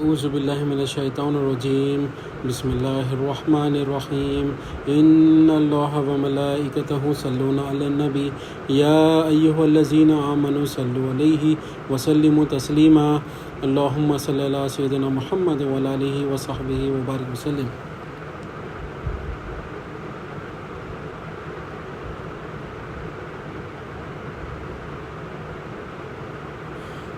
اعوذ باللہ من الشیطان الرجیم بسم اللہ الرحمن الرحیم ان اللہ وملائکتہ یصلون علی النبی یا ایہا الذین آمنوا صلوا علیہ وسلموا تسلیما اللہم صلی علی سیدنا محمد وعلی آلہ وصحبہ وبارک وسلم۔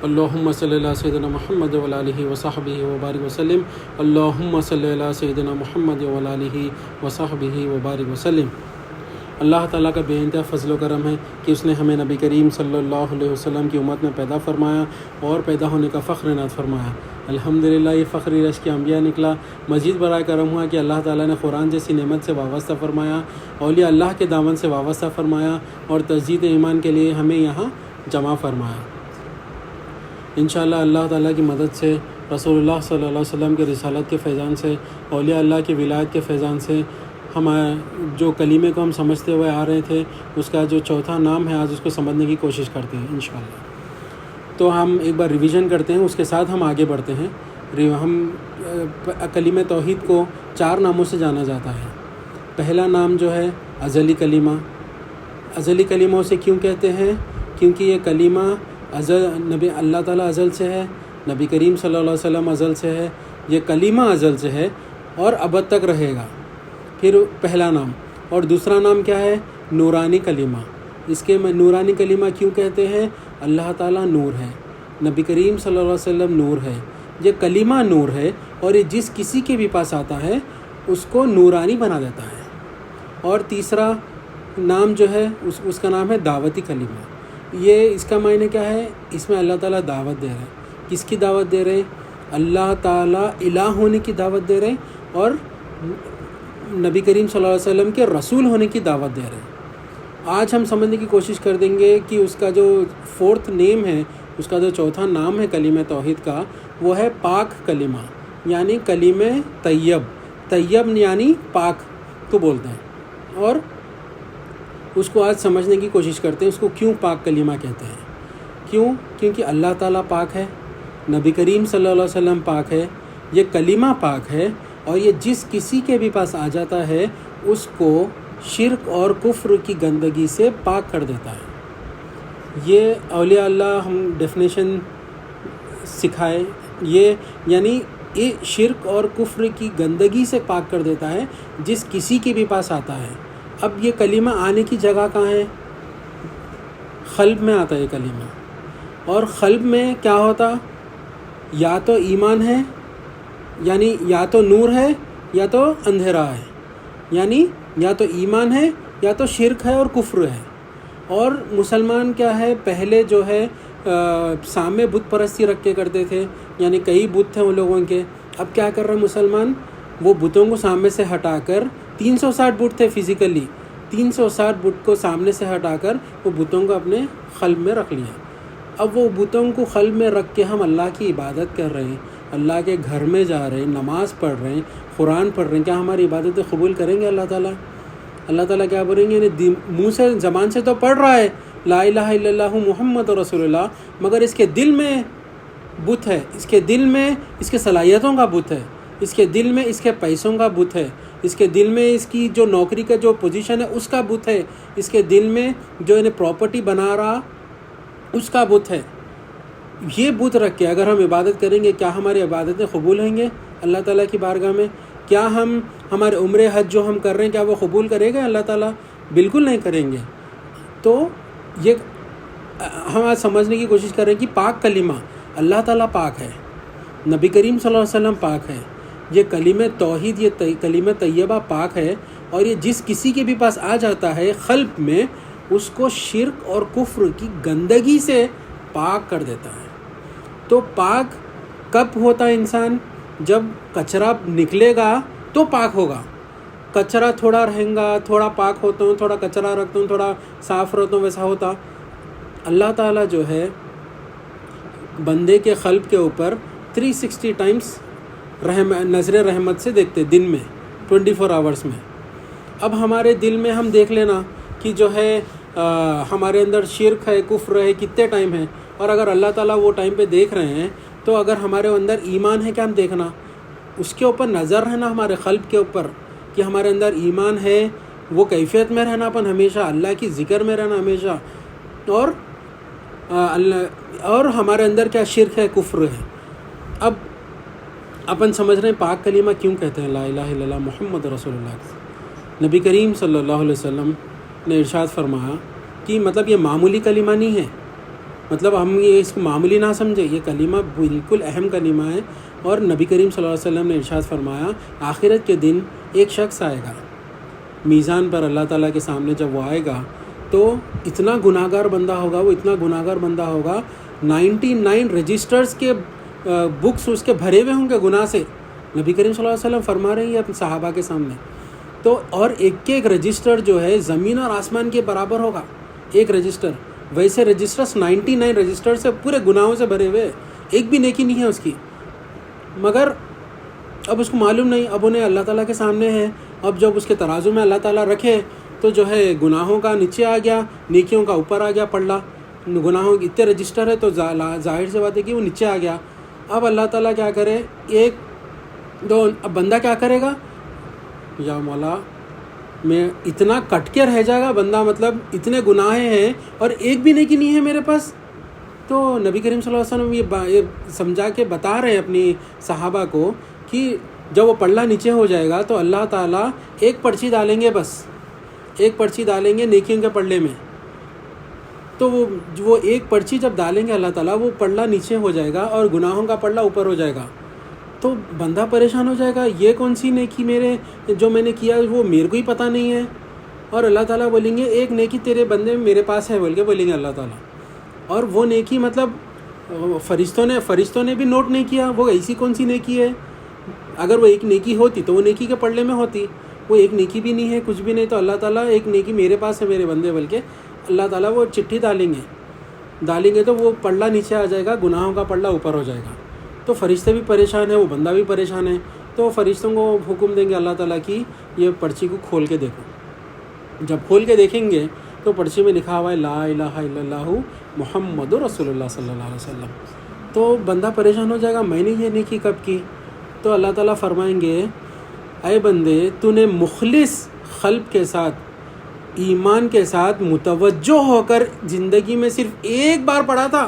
اللہم صلی علی سیدنا محمد وعلی آلہ وصحبہ وبارک وسلم۔ اللہم صلی علی سیدنا محمد وعلی آلہ وصحبہ وبارک وسلم۔ اللہ تعالیٰ کا بے انتہا فضل و کرم ہے کہ اس نے ہمیں نبی کریم صلی اللہ علیہ وسلم کی امت میں پیدا فرمایا اور پیدا ہونے کا فخر عنایت فرمایا۔ الحمدللہ یہ فخری رشک انبیاء نکلا۔ مزید برائے کرم ہوا کہ اللہ تعالیٰ نے قرآن جیسی نعمت سے وابستہ فرمایا، اولیاء اللہ کے دامن سے وابستہ فرمایا اور تجدید ایمان کے لیے ہمیں یہاں جمع فرمایا۔ انشاءاللہ اللہ تعالیٰ کی مدد سے، رسول اللہ صلی اللہ علیہ وسلم کے رسالت کے فیضان سے، اولیاء اللہ کی ولایت کے فیضان سے، ہم جو کلیمے کو ہم سمجھتے ہوئے آ رہے تھے اس کا جو چوتھا نام ہے آج اس کو سمجھنے کی کوشش کرتے ہیں انشاءاللہ۔ تو ہم ایک بار ریویژن کرتے ہیں، اس کے ساتھ ہم آگے بڑھتے ہیں۔ ہم کلمہ توحید کو 4 ناموں سے جانا جاتا ہے۔ پہلا نام جو ہے ازلی کلمہ۔ ازلی کلمہ اسے کیوں کہتے ہیں؟ کیونکہ یہ کلمہ نبی اللہ تعالیٰ ازل سے ہے، نبی کریم صلی اللہ علیہ وسلم ازل سے ہے، یہ کلمہ ازل سے ہے اور ابد تک رہے گا۔ پھر پہلا نام، اور دوسرا نام کیا ہے؟ نورانی کلمہ۔ اس کے نورانی کلمہ کیوں کہتے ہیں؟ اللہ تعالیٰ نور ہے، نبی کریم صلی اللہ علیہ وسلم نور ہے، یہ کلمہ نور ہے اور یہ جس کسی کے بھی پاس آتا ہے اس کو نورانی بنا دیتا ہے۔ اور تیسرا نام جو ہے اس کا نام ہے دعوتی کلمہ۔ یہ اس کا معنی کیا ہے؟ اس میں اللہ تعالیٰ دعوت دے رہے ہیں۔ کس کی دعوت دے رہے ہیں؟ اللہ تعالیٰ الہ ہونے کی دعوت دے رہے ہیں اور نبی کریم صلی اللہ علیہ وسلم کے رسول ہونے کی دعوت دے رہے ہیں۔ آج ہم سمجھنے کی کوشش کر دیں گے کہ اس کا جو 4تھ نیم ہے، اس کا جو چوتھا نام ہے کلمہ توحید کا، وہ ہے پاک کلمہ، یعنی کلمہ طیب۔ طیب یعنی پاک کو بولتے ہیں، اور اس کو آج سمجھنے کی کوشش کرتے ہیں اس کو کیوں پاک کلمہ کہتے ہیں۔ کیوں؟ کیونکہ اللہ تعالیٰ پاک ہے، نبی کریم صلی اللہ علیہ وسلم پاک ہے، یہ کلمہ پاک ہے، اور یہ جس کسی کے بھی پاس آ جاتا ہے اس کو شرک اور کفر کی گندگی سے پاک کر دیتا ہے۔ یہ اولیاء اللہ ہم ڈیفینیشن سکھائے، یہ یعنی یہ شرک اور کفر کی گندگی سے پاک کر دیتا ہے جس کسی کے بھی پاس آتا ہے۔ اب یہ کلمہ آنے کی جگہ کہاں ہے؟ قلب میں آتا ہے یہ کلمہ۔ اور قلب میں کیا ہوتا؟ یا تو ایمان ہے، یعنی یا تو نور ہے یا تو اندھیرا ہے، یعنی یا تو ایمان ہے یا تو شرک ہے اور کفر ہے۔ اور مسلمان کیا ہے؟ پہلے جو ہے سامنے بت پرستی رکھ کے کرتے تھے، یعنی کئی بت تھے ان لوگوں کے۔ اب کیا کر رہے مسلمان؟ وہ بتوں کو سامنے سے ہٹا کر 360 بت تھے فزیکلی، 360 بت کو سامنے سے ہٹا کر وہ بتوں کو اپنے قلب میں رکھ لیا۔ اب وہ بتوں کو قلب میں رکھ کے ہم اللہ کی عبادت کر رہے ہیں، اللہ کے گھر میں جا رہے ہیں، نماز پڑھ رہے ہیں، قرآن پڑھ رہے ہیں، کیا ہماری عبادتیں قبول کریں گے اللہ تعالیٰ؟ اللہ تعالیٰ کیا بولیں گے؟ یعنی منہ سے زبان سے تو پڑھ رہا ہے لا الہ الا اللہ محمد رسول اللہ، مگر اس کے دل میں بت ہے، اس کے دل میں اس کے صلاحیتوں کا بت ہے، اس کے دل میں اس کے پیسوں کا بت ہے، اس کے دل میں اس کی جو نوکری کا جو پوزیشن ہے اس کا بت ہے، اس کے دل میں جو انہیں پراپرٹی بنا رہا اس کا بت ہے۔ یہ بت رکھ کے اگر ہم عبادت کریں گے، کیا ہماری عبادتیں قبول ہوں گے اللہ تعالیٰ کی بارگاہ میں؟ کیا ہم ہمارے عمر حج جو ہم کر رہے ہیں کیا وہ قبول کرے گا اللہ تعالیٰ؟ بالکل نہیں کریں گے۔ تو یہ ہم آج سمجھنے کی کوشش کر رہے ہیں کہ پاک کلمہ، اللہ تعالیٰ پاک ہے، نبی کریم صلی اللہ علیہ وسلم پاک ہے، یہ کلمہ توحید، یہ کلمہ طیبہ پاک ہے، اور یہ جس کسی کے بھی پاس آ جاتا ہے قلب میں اس کو شرک اور کفر کی گندگی سے پاک کر دیتا ہے۔ تو پاک کب ہوتا ہے انسان؟ جب کچرا نکلے گا تو پاک ہوگا۔ کچرا تھوڑا رہیں گا، تھوڑا پاک ہوتا ہوں، تھوڑا کچرا رکھتا ہوں، تھوڑا صاف رہتا ہوں، ویسا ہوتا۔ اللہ تعالیٰ جو ہے بندے کے قلب کے اوپر 360 ٹائمز نظر رحمت سے دیکھتے دن میں 24 آورس میں۔ اب ہمارے دل میں ہم دیکھ لینا کہ جو ہے ہمارے اندر شرک ہے، کفر ہے، کتنے ٹائم ہے، اور اگر اللہ تعالیٰ وہ ٹائم پہ دیکھ رہے ہیں تو اگر ہمارے اندر ایمان ہے کہ ہم دیکھنا، اس کے اوپر نظر رہنا ہمارے قلب کے اوپر کہ ہمارے اندر ایمان ہے، وہ کیفیت میں رہنا اپن ہمیشہ، اللہ کی ذکر میں رہنا ہمیشہ، اور ہمارے اندر کیا شرک ہے، کفر ہے۔ اب اپن سمجھ رہے ہیں پاک کلمہ کیوں کہتے ہیں، لا الہ الا اللہ محمد رسول اللہ۔ نبی کریم صلی اللہ علیہ وسلم نے ارشاد فرمایا کہ مطلب یہ معمولی کلمہ نہیں ہے، مطلب ہم یہ اس کو معمولی نہ سمجھے، یہ کلمہ بالکل اہم کلمہ ہے۔ اور نبی کریم صلی اللہ علیہ وسلم نے ارشاد فرمایا آخرت کے دن ایک شخص آئے گا میزان پر، اللہ تعالیٰ کے سامنے جب وہ آئے گا تو اتنا گناہ گار بندہ ہوگا، وہ اتنا گناہ گار بندہ ہوگا، 99 رجسٹرز کے بکس اس کے بھرے ہوئے ہوں گے گناہ سے۔ نبی کریم صلی اللہ علیہ وسلم فرما رہے ہیں اپنے صحابہ کے سامنے، تو اور ایک رجسٹر جو ہے زمین اور آسمان کے برابر ہوگا، ایک رجسٹر۔ ویسے رجسٹرز 99 رجسٹر سے پورے گناہوں سے بھرے ہوئے، ایک بھی نیکی نہیں ہے اس کی، مگر اب اس کو معلوم نہیں، اب انہیں اللہ تعالیٰ کے سامنے ہے، اب جب اس کے ترازو میں اللہ تعالیٰ رکھے تو جو ہے گناہوں کا نیچے آ گیا، نیکیوں کا اوپر آ گیا پلڑا، گناہوں کے اتنے رجسٹر ہے تو ظاہر سے بات ہے کہ وہ نیچے آ گیا۔ اب اللہ تعالیٰ کیا کرے، اب بندہ کیا کرے گا، یا مولا میں اتنا کٹ کے رہ جائے گا بندہ، مطلب اتنے گناہ ہیں اور ایک بھی نیکی نہیں ہے میرے پاس۔ تو نبی کریم صلی اللہ علیہ وسلم یہ سمجھا کے بتا رہے ہیں اپنی صحابہ کو کہ جب وہ پلڑا نیچے ہو جائے گا تو اللہ تعالیٰ ایک پرچی ڈالیں گے، بس ایک پرچی ڈالیں گے نیکیوں کے پلڑے میں، تو وہ ایک پرچی جب ڈالیں گے اللہ تعالیٰ، وہ پلڑا نیچے ہو جائے گا اور گناہوں کا پلڑا اوپر ہو جائے گا۔ تو بندہ پریشان ہو جائے گا، یہ کون سی نیکی جو میں نے کیا وہ میرے کو ہی پتہ نہیں ہے، اور اللہ تعالیٰ بولیں گے ایک نیکی تیرے بندے میرے پاس ہے، بول کے بولیں گے اللہ تعالیٰ، اور وہ نیکی مطلب فرشتوں نے بھی نوٹ نہیں کیا، وہ ایسی کون سی نیکی ہے، اگر وہ ایک نیکی ہوتی تو وہ نیکی کے پلڑے میں ہوتی، وہ ایک نیکی بھی نہیں ہے، کچھ بھی نہیں، تو اللہ تعالیٰ ایک نیکی میرے پاس ہے میرے بندے، بلکہ اللہ تعالیٰ وہ چٹھی ڈالیں گے تو وہ پلڑا نیچے آ جائے گا، گناہوں کا پلڑا اوپر ہو جائے گا۔ تو فرشتے بھی پریشان ہیں، وہ بندہ بھی پریشان ہے، تو فرشتوں کو حکم دیں گے اللہ تعالیٰ کی یہ پرچی کو کھول کے دیکھو۔ جب کھول کے دیکھیں گے تو پرچی میں لکھا ہوا ہے لا الہ الا اللہ محمد رسول اللہ صلی اللہ علیہ وسلم۔ تو بندہ پریشان ہو جائے گا، میں نے یہ نیکی کب کی؟ تو اللہ تعالیٰ فرمائیں گے اے بندے، تو نے مخلص قلب کے ساتھ، ایمان کے ساتھ متوجہ ہو کر زندگی میں صرف ایک بار پڑھا تھا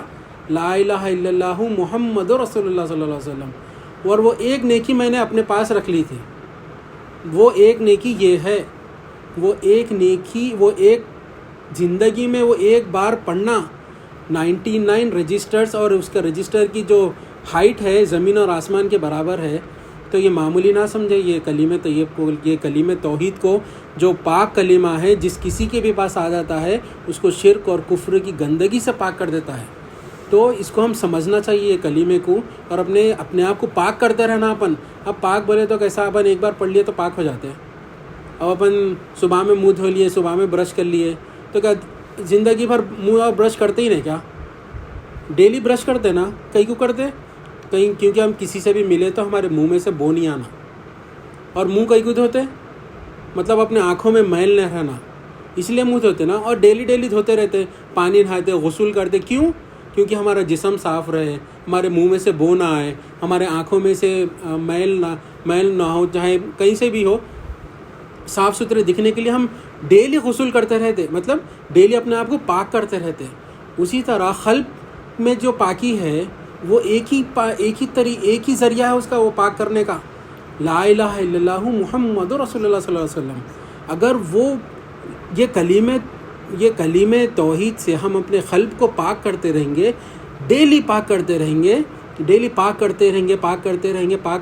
لا الہ الا اللہ محمد رسول اللہ صلی اللہ علیہ وسلم، اور وہ ایک نیکی میں نے اپنے پاس رکھ لی تھی، وہ ایک نیکی یہ ہے، وہ ایک زندگی میں وہ ایک بار پڑھنا، 99 رجسٹرز، اور اس کا رجسٹر کی جو ہائٹ ہے زمین اور آسمان کے برابر ہے، تو یہ معمولی نہ سمجھے، یہ کلمہ طیب کو، یہ کلمہ توحید کو، جو پاک کلمہ ہے، جس کسی کے بھی پاس آ جاتا ہے اس کو شرک اور کفر کی گندگی سے پاک کر دیتا ہے۔ تو اس کو ہم سمجھنا چاہیے یہ کلمے کو، اور اپنے آپ کو پاک کرتے رہنا۔ اب پاک بولے تو کیسا، اپن ایک بار پڑھ لیے تو پاک ہو جاتے ہیں، اب اپن صبح میں منہ دھو لیے، صبح میں برش کر لیے، تو کیا زندگی بھر منہ اور برش کرتے ہی نہیں کیا؟ ڈیلی برش کرتے نا، کہیں کیوں کرتے؟ کیونکہ ہم کسی سے بھی ملے تو ہمارے منہ میں سے بو نہیں آنا، اور منہ کہیں کیوں دھوتے؟ مطلب اپنے آنکھوں میں میل نہ رہنا، اس لیے منہ دھوتے نا، اور ڈیلی دھوتے رہتے، پانی نہاتے، غسل کرتے، کیوں؟ کیونکہ ہمارا جسم صاف رہے، ہمارے منہ میں سے بو نہ آئے، ہمارے آنکھوں میں سے میل نہ ہو، چاہے کہیں سے بھی ہو، صاف ستھرے دکھنے کے لیے ہم ڈیلی غسل کرتے رہتے، مطلب ڈیلی اپنے آپ کو پاک کرتے رہتے۔ اسی طرح قلب میں جو پاکی ہے وہ ایک ہی ذریعہ ہے اس کا، وہ پاک کرنے کا، لا الہ الا اللہ محمد رسول اللہ صلی اللہ علیہ وسلم۔ اگر وہ یہ کلمہ توحید سے ہم اپنے قلب کو پاک کرتے رہیں گے، ڈیلی پاک کرتے رہیں گے، پاک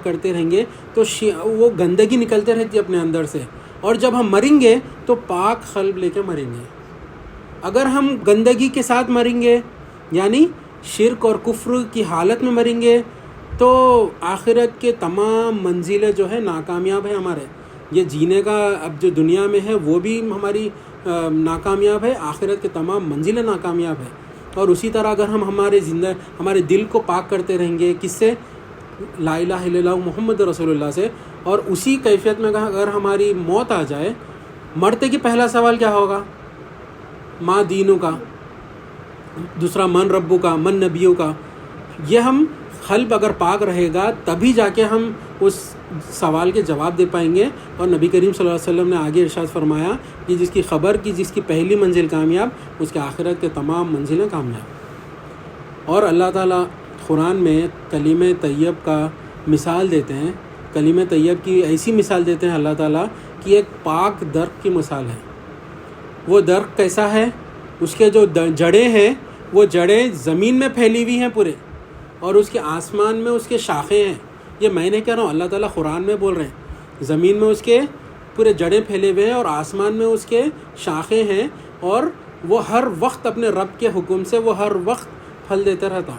کرتے رہیں گے تو وہ گندگی نکلتے رہتی ہے اپنے اندر سے، اور جب ہم مریں گے تو پاک قلب لے کے مریں گے۔ اگر ہم گندگی کے ساتھ مریں گے، یعنی شرک اور کفر کی حالت میں مریں گے، تو آخرت کے تمام منزلیں جو ہے ناکامیاب ہیں ہمارے، یہ جینے کا اب جو دنیا میں ہے وہ بھی ہماری ناکامیاب ہے، آخرت کے تمام منزلیں ناکامیاب ہے۔ اور اسی طرح اگر ہم ہمارے دل کو پاک کرتے رہیں گے، کس سے؟ لا الہ الا اللہ محمد رسول اللہ سے، اور اسی کیفیت میں اگر ہماری موت آ جائے، مرتے کی پہلا سوال کیا ہوگا؟ ما دینوں کا، دوسرا من ربو کا، من نبیوں کا، یہ ہم قلب اگر پاک رہے گا تبھی جا کے ہم اس سوال کے جواب دے پائیں گے. اور نبی کریم صلی اللہ علیہ وسلم نے آگے ارشاد فرمایا کہ جس کی خبر کی جس کی پہلی منزل کامیاب اس کے آخرت کے تمام منزلیں کامیاب. اور اللہ تعالیٰ قرآن میں کلمہ طیب کا مثال دیتے ہیں. کلمہ طیب کی ایسی مثال دیتے ہیں اللہ تعالیٰ کہ ایک پاک درخت کی مثال ہے. وہ درخت کیسا ہے؟ اس کے جو جڑیں ہیں وہ جڑیں زمین میں پھیلی ہوئی ہیں پورے, اور اس کے آسمان میں اس کے شاخیں ہیں. یہ میں نہیں کہہ رہا ہوں, اللہ تعالیٰ قرآن میں بول رہے ہیں. زمین میں اس کے پورے جڑیں پھیلے ہوئے ہیں اور آسمان میں اس کے شاخیں ہیں, اور وہ ہر وقت اپنے رب کے حکم سے وہ ہر وقت پھل دیتا رہتا.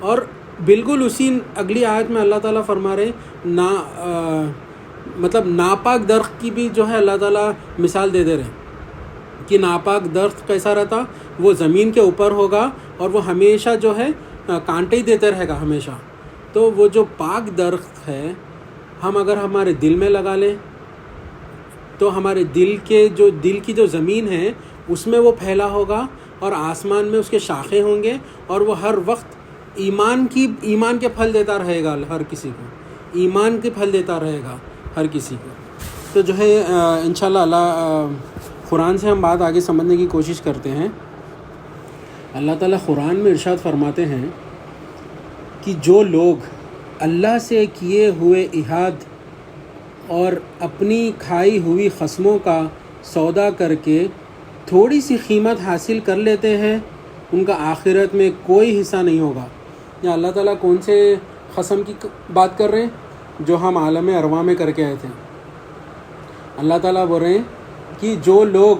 اور بالکل اسی اگلی آیت میں اللہ تعالیٰ فرما رہے مطلب ناپاک درخت کی بھی جو ہے اللہ تعالیٰ مثال دے رہے ہیں کہ ناپاک درخت کیسا رہتا. وہ زمین کے اوپر ہوگا اور وہ ہمیشہ جو ہے کانٹے ہی دیتے رہے گا ہمیشہ. تو وہ جو پاک درخت ہے ہم اگر ہمارے دل میں لگا لیں تو ہمارے دل کی جو زمین ہے اس میں وہ پھیلا ہوگا, اور آسمان میں اس کے شاخیں ہوں گے, اور وہ ہر وقت ایمان کے پھل دیتا رہے گا ہر کسی کو. ایمان کے پھل دیتا رہے گا ہر کسی کو. تو جو ہے انشاءاللہ اللہ قرآن سے ہم بات آگے سمجھنے کی کوشش کرتے ہیں. اللہ تعالیٰ قرآن میں ارشاد فرماتے ہیں کہ جو لوگ اللہ سے کیے ہوئے عہد اور اپنی کھائی ہوئی قسموں کا سودا کر کے تھوڑی سی قیمت حاصل کر لیتے ہیں ان کا آخرت میں کوئی حصہ نہیں ہوگا. یا اللہ تعالیٰ کون سے قسم کی بات کر رہے ہیں؟ جو ہم عالم ارواح میں کر کے آئے تھے. اللہ تعالیٰ بول رہے ہیں کہ جو لوگ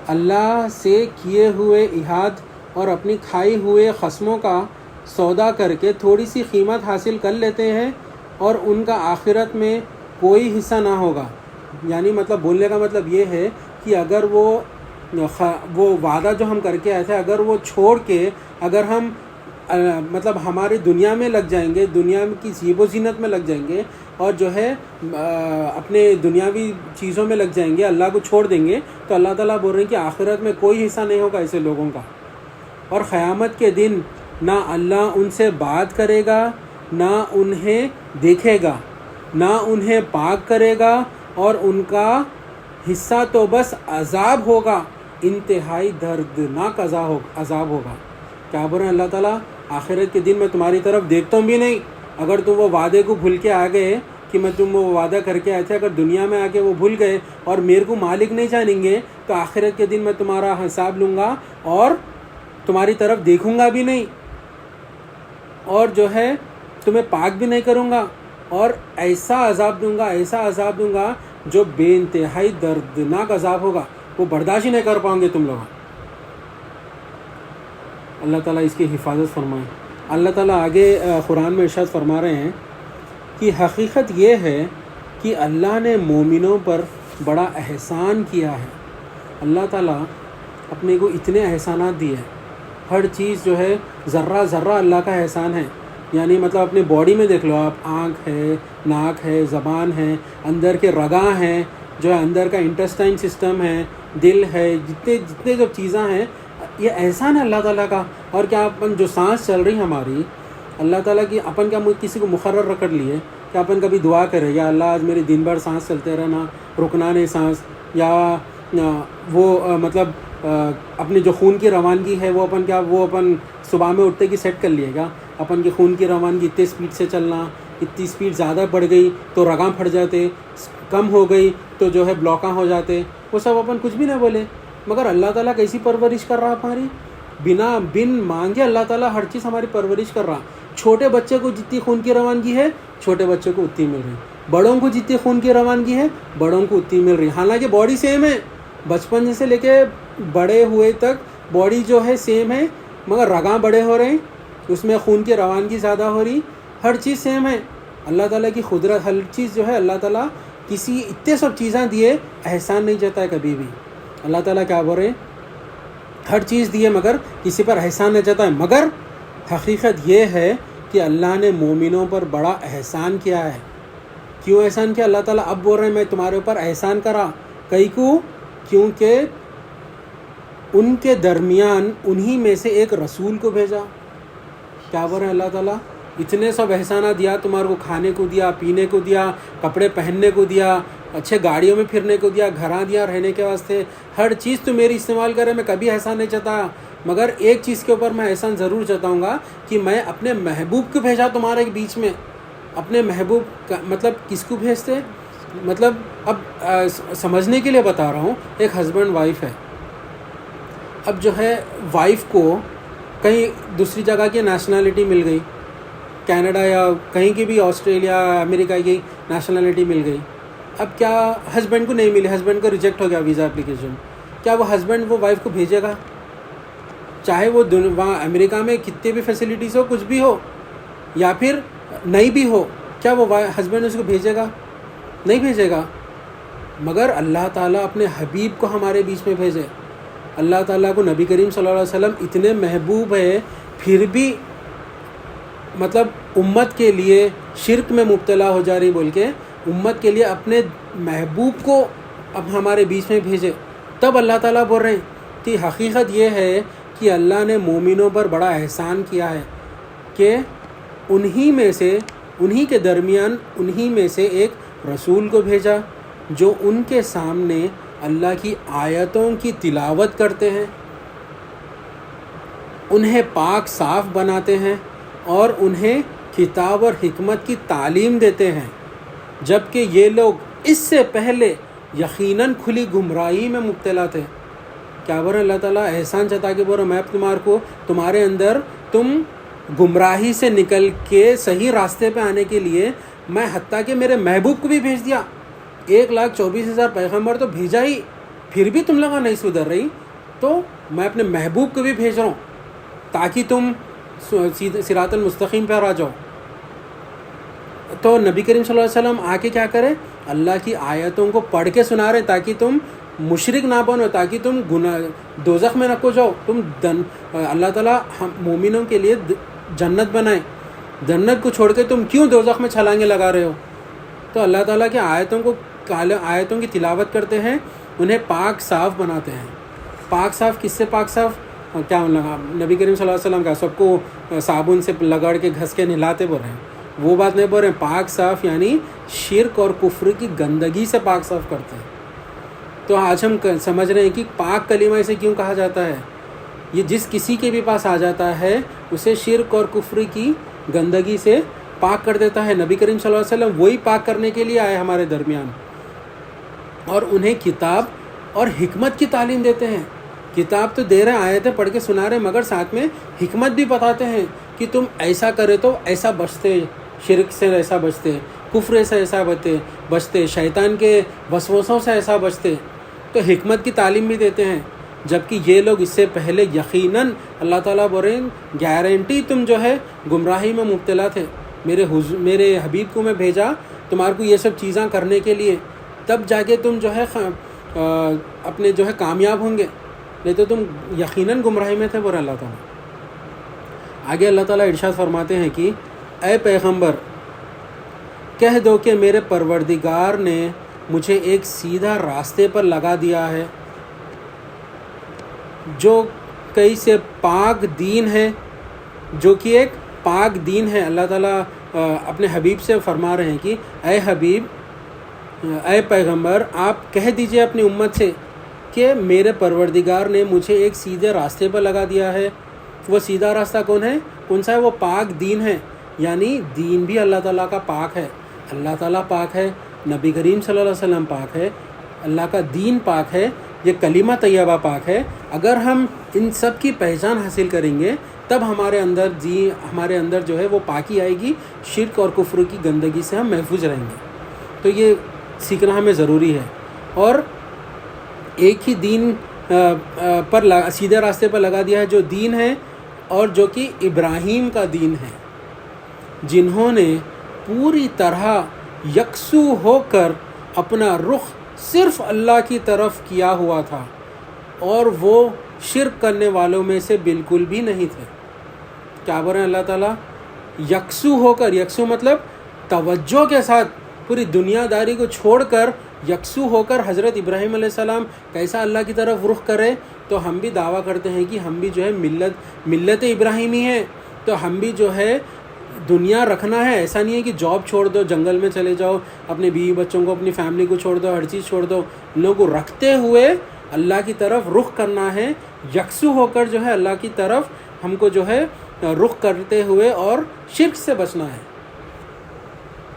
اللہ سے کیے ہوئے عہد اور اپنی کھائی ہوئے قسموں کا سودا کر کے تھوڑی سی قیمت حاصل کر لیتے ہیں اور ان کا آخرت میں کوئی حصہ نہ ہوگا. یعنی مطلب بولنے کا مطلب یہ ہے کہ اگر وہ وعدہ جو ہم کر کے آئے تھے اگر وہ چھوڑ کے اگر ہم مطلب ہماری دنیا میں لگ جائیں گے, دنیا کی زیب و زینت میں لگ جائیں گے, اور جو ہے اپنے دنیاوی چیزوں میں لگ جائیں گے, اللہ کو چھوڑ دیں گے, تو اللہ تعالیٰ بول رہے ہیں کہ آخرت میں کوئی حصہ نہیں ہوگا ایسے لوگوں کا. اور قیامت کے دن نہ اللہ ان سے بات کرے گا, نہ انہیں دیکھے گا, نہ انہیں پاک کرے گا, اور ان کا حصہ تو بس عذاب ہوگا, انتہائی دردناک عذاب ہوگا. کیا بول رہے ہیں اللہ تعالیٰ؟ آخرت کے دن میں تمہاری طرف دیکھتا ہوں بھی نہیں. اگر تم وہ وعدے کو بھول کے آ گئے کہ میں تم وہ وعدہ کر کے آئے تھے, اگر دنیا میں آ کے وہ بھول گئے اور میرے کو مالک نہیں جانیں گے, تو آخرت کے دن میں تمہارا حساب لوں گا اور تمہاری طرف دیکھوں گا بھی نہیں, اور جو ہے تمہیں پاک بھی نہیں کروں گا, اور ایسا عذاب دوں گا جو بے انتہائی دردناک عذاب ہوگا, وہ برداشت ہی نہیں کر پاؤں گے تم لوگ. اللہ تعالیٰ اس کی حفاظت فرمائے. اللہ تعالیٰ آگے قرآن میں ارشاد فرما رہے ہیں کہ حقیقت یہ ہے کہ اللہ نے مومنوں پر بڑا احسان کیا ہے. اللہ تعالیٰ اپنے کو اتنے احسانات دیے, ہر چیز جو ہے ذرہ ذرہ اللہ کا احسان ہے. یعنی مطلب اپنے باڈی میں دیکھ لو آپ, آنکھ ہے, ناک ہے, زبان ہے, اندر کے رگاں ہیں, جو ہے اندر کا انٹسٹائن سسٹم ہے, دل ہے, جتنے جو چیزاں ہیں, یہ احسان ہے اللہ تعالیٰ کا. اور کیا اپن جو سانس چل رہی ہماری, اللہ تعالیٰ کی اپن کیا کسی کو مقرر رکھ لیے کہ اپن کبھی دعا کرے یا اللہ آج میری دن بھر سانس چلتے رہنا, رکنا نہیں سانس, یا وہ مطلب اپنی جو خون کی روانگی ہے وہ اپن صبح میں اٹھتے کی سیٹ کر لیے گا. اپن کی خون کی روانگی اتنی سپیڈ سے چلنا, اتنی سپیڈ زیادہ بڑھ گئی تو رگاں پھٹ جاتے, کم ہو گئی تو جو ہے بلاکاں ہو جاتے, وہ سب اپن کچھ بھی نہ بولے. مگر اللہ تعالیٰ کیسی پرورش کر رہا ہماری, بن مانگے اللہ تعالیٰ ہر چیز ہماری پرورش کر رہا. چھوٹے بچے کو جتنی خون کی روانگی ہے چھوٹے بچے کو اتنی مل رہی, بڑوں کو جتنی خون کی روانگی ہے بڑوں کو اتنی مل رہی. حالانکہ باڈی سیم ہے, بچپن سے لے کے بڑے ہوئے تک باڈی جو ہے سیم ہے, مگر رگاں بڑے ہو رہے ہیں, اس میں خون کی روانگی زیادہ ہو رہی, ہر چیز سیم ہے. اللہ تعالیٰ کی قدرت, ہر چیز جو ہے اللہ تعالیٰ کسی اتنے سب چیزاں دیے احسان نہیں جاتا ہے کبھی بھی. اللہ تعالیٰ کیا بول رہے ہیں, ہر چیز دیے مگر کسی پر احسان نہیں جاتا ہے. مگر حقیقت یہ ہے کہ اللہ نے مومنوں پر بڑا احسان کیا ہے. کیوں احسان کیا اللہ تعالیٰ اب بول رہے ہیں میں تمہارے اوپر احسان کرا, کئی کو, کیونکہ ان کے درمیان انہی میں سے ایک رسول کو بھیجا. کیا بول رہے ہیں اللہ تعالیٰ, اتنے سب احسانات دیا تمہارے کو، کھانے کو دیا، پینے کو دیا، کپڑے پہننے کو دیا، اچھے گاڑیوں میں پھرنے کو دیا، گھراں دیا رہنے کے واسطے، ہر چیز تو میری استعمال کرے، میں کبھی احسان نہیں چاہتا، مگر ایک چیز کے اوپر میں احسان ضرور چاہتا گا کہ میں اپنے محبوب کو بھیجا تمہارے بیچ میں۔ اپنے محبوب کا مطلب کس کو بھیجتے؟ مطلب اب سمجھنے کے لیے بتا رہا ہوں، ایک ہسبینڈ وائف ہے، اب جو ہے وائف کو کہیں دوسری جگہ کی نیشنلٹی مل گئی، کینیڈا یا کہیں کی بھی، آسٹریلیا امریکہ کی نیشنلٹی مل گئی، اب کیا ہسبینڈ کو نہیں ملی، ہسبینڈ کا ریجیکٹ ہو گیا ویزا اپلیکیشن، کیا وہ ہسبینڈ وہ وائف کو بھیجے گا؟ چاہے وہ وہاں امریکہ میں کتنے بھی فیسلٹیز ہو، کچھ بھی ہو، یا پھر نہیں بھی ہو، کیا وہ ہسبینڈ اس کو بھیجے گا؟ نہیں بھیجے گا۔ مگر اللہ تعالیٰ اپنے حبیب کو ہمارے بیچ میں بھیجے۔ اللہ تعالیٰ کو نبی کریم صلی اللہ علیہ وسلم اتنے محبوب ہے، پھر بھی مطلب امت کے لیے شرک میں مبتلا ہو جا رہی بول کے امت کے لیے اپنے محبوب کو اب ہمارے بیچ میں بھیجے۔ تب اللہ تعالیٰ بول رہے ہیں کہ حقیقت یہ ہے کہ اللہ نے مومنوں پر بڑا احسان کیا ہے کہ انہی کے درمیان انہی میں سے ایک رسول کو بھیجا جو ان کے سامنے اللہ کی آیتوں کی تلاوت کرتے ہیں، انہیں پاک صاف بناتے ہیں اور انہیں کتاب اور حکمت کی تعلیم دیتے ہیں، جبکہ یہ لوگ اس سے پہلے یقیناً کھلی گمراہی میں مبتلا تھے۔ کیا بول رہے اللہ تعالیٰ؟ احسان جتا کے بول رہا میں تمہارے اندر تم گمراہی سے نکل کے صحیح راستے پہ آنے کے لیے میں حتیٰ کہ میرے محبوب کو بھی بھیج دیا، 1,24,000 پیغمبر تو بھیجا ہی، پھر بھی تم لوگاں نہیں سدھر رہی، تو میں اپنے محبوب کو بھی بھیج رہا ہوں تاکہ تم صراط المستقیم پہ آ جاؤ۔ تو نبی کریم صلی اللہ علیہ وسلم آ کے کیا کرے؟ اللہ کی آیتوں کو پڑھ کے سنا رہے تاکہ تم مشرک نہ بنو، تاکہ تم دوزخ میں نہ کو جاؤ، تم اللہ تعالیٰ ہم مومنوں کے لیے جنت بنائے، جنت کو چھوڑ کے تم کیوں دوزخ میں چھلانگیں لگا رہے ہو؟ تو اللہ تعالیٰ کے آیتوں کی تلاوت کرتے ہیں، انہیں پاک صاف بناتے ہیں۔ پاک صاف کس سے پاک صاف؟ کیا نبی کریم صلی اللہ علیہ وسلم کا سب کو صابن سے لگڑ کے گھس کے نہلاتے بول رہے ہیں، وہ بات نہیں بول رہے ہیں۔ پاک صاف یعنی شرک اور کفر کی گندگی سے پاک صاف کرتے ہیں۔ تو آج ہم سمجھ رہے ہیں کہ پاک کلمہ اسے کیوں کہا جاتا ہے؟ یہ جس کسی کے بھی پاس آ جاتا ہے اسے شرک اور کفر کی گندگی سے پاک کر دیتا ہے۔ نبی کریم صلی اللہ علیہ وسلم وہی پاک کرنے کے لیے آئے ہمارے درمیان، اور انہیں کتاب اور حکمت کی تعلیم دیتے ہیں۔ کتاب تو دے رہے ہیں، آیتیں پڑھ کے سنا رہے، مگر ساتھ میں حکمت بھی بتاتے ہیں کہ تم ایسا کرے تو ایسا بچتے، شرک سے ایسا بچتے، کفر سے ایسا بچتے، شیطان کے وسوسوں سے ایسا بچتے۔ تو حکمت کی تعلیم بھی دیتے ہیں، جبکہ یہ لوگ اس سے پہلے یقیناً اللہ تعالیٰ بول رہے ہیں گارنٹی تم جو ہے گمراہی میں مبتلا تھے۔ میرے حبیب کو میں بھیجا تمہارے کو یہ سب چیزاں کرنے کے لیے، تب جا کے تم جو ہے اپنے جو ہے کامیاب ہوں گے، نہیں تو تم یقیناً گمراہی میں تھے، بول اللہ تعالیٰ۔ آگے اللہ تعالیٰ ارشاد فرماتے ہیں کہ اے پیغمبر کہہ دو کہ میرے پروردگار نے مجھے ایک سیدھا راستے پر لگا دیا ہے، جو کئی سے پاک دین ہے، جو کہ ایک پاک دین ہے۔ اللہ تعالیٰ اپنے حبیب سے فرما رہے ہیں کہ اے حبیب، اے پیغمبر، آپ کہہ دیجئے اپنی امت سے کہ میرے پروردگار نے مجھے ایک سیدھے راستے پر لگا دیا ہے۔ وہ سیدھا راستہ کون سا ہے؟ وہ پاک دین ہے، یعنی دین بھی اللہ تعالیٰ کا پاک ہے، اللہ تعالیٰ پاک ہے، نبی کریم صلی اللہ علیہ وسلم پاک ہے، اللہ کا دین پاک ہے، یہ کلمہ طیبہ پاک ہے۔ اگر ہم ان سب کی پہچان حاصل کریں گے تب ہمارے اندر جو ہے وہ پاکی آئے گی، شرک اور کفر کی گندگی سے ہم محفوظ رہیں گے۔ تو یہ سیکھنا ہمیں ضروری ہے، اور ایک ہی دین پر سیدھے راستے پر لگا دیا ہے جو دین ہے، اور جو کہ ابراہیم کا دین ہے، جنہوں نے پوری طرح یکسو ہو کر اپنا رخ صرف اللہ کی طرف کیا ہوا تھا، اور وہ شرک کرنے والوں میں سے بالکل بھی نہیں تھے۔ کیا بول رہے ہیں اللہ تعالیٰ؟ یکسو ہو کر، یکسو مطلب توجہ کے ساتھ، پوری دنیا داری کو چھوڑ کر یکسو ہو کر حضرت ابراہیم علیہ السلام کیسا اللہ کی طرف رخ کرے۔ تو ہم بھی دعویٰ کرتے ہیں کہ ہم بھی جو ہے ملت ابراہیمی ہیں، تو ہم بھی جو ہے دنیا رکھنا ہے، ایسا نہیں ہے کہ جاب چھوڑ دو، جنگل میں چلے جاؤ، اپنے بیوی بچوں کو، اپنی فیملی کو چھوڑ دو، ہر چیز چھوڑ دو. ان لوگوں کو رکھتے ہوئے اللہ کی طرف رخ کرنا ہے، یکسو ہو کر جو ہے اللہ کی طرف ہم کو جو ہے رخ کرتے ہوئے اور شرک سے بچنا ہے.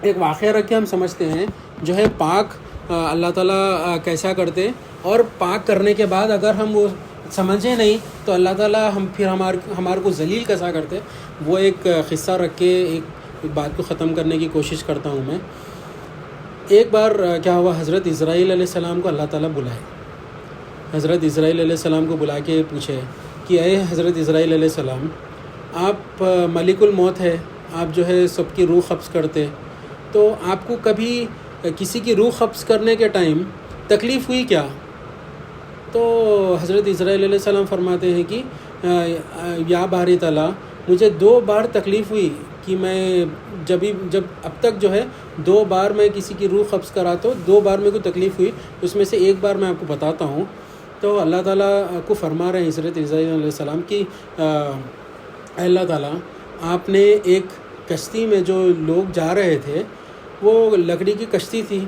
ایک واقعہ رکھ کے ہم سمجھتے ہیں جو ہے پاک اللہ تعالیٰ کیسا کرتے، اور پاک کرنے کے بعد اگر ہم وہ سمجھے نہیں تو اللہ تعالیٰ پھر ہمارے کو ذلیل کیسا کرتے. وہ ایک قصہ رکھ کے ایک بات کو ختم کرنے کی کوشش کرتا ہوں میں. ایک بار کیا ہوا، حضرت اسرائیل علیہ السلام کو اللہ تعالیٰ بلائے. حضرت اسرائیل علیہ السلام کو بلا کے پوچھے کہ اے حضرت اسرائیل علیہ السلام، آپ ملک الموت ہے، آپ جو ہے سب کی روح قبض کرتے، تو آپ کو کبھی کسی کی روح قبض کرنے کے ٹائم تکلیف ہوئی کیا؟ تو حضرت اسرائیل علیہ السلام فرماتے ہیں کہ یا باری تعالیٰ، مجھے 2 بار تکلیف ہوئی کہ میں جب اب تک جو ہے 2 بار میں کسی کی روح قبض کرا تو 2 بار میرے کو تکلیف ہوئی، اس میں سے ایک بار میں آپ کو بتاتا ہوں. تو اللہ تعالیٰ کو فرما رہے ہیں حضرت اسرائیل علیہ السلام کہ اے اللہ تعالیٰ، آپ نے ایک کشتی میں جو لوگ جا رہے تھے وہ لکڑی کی کشتی تھی،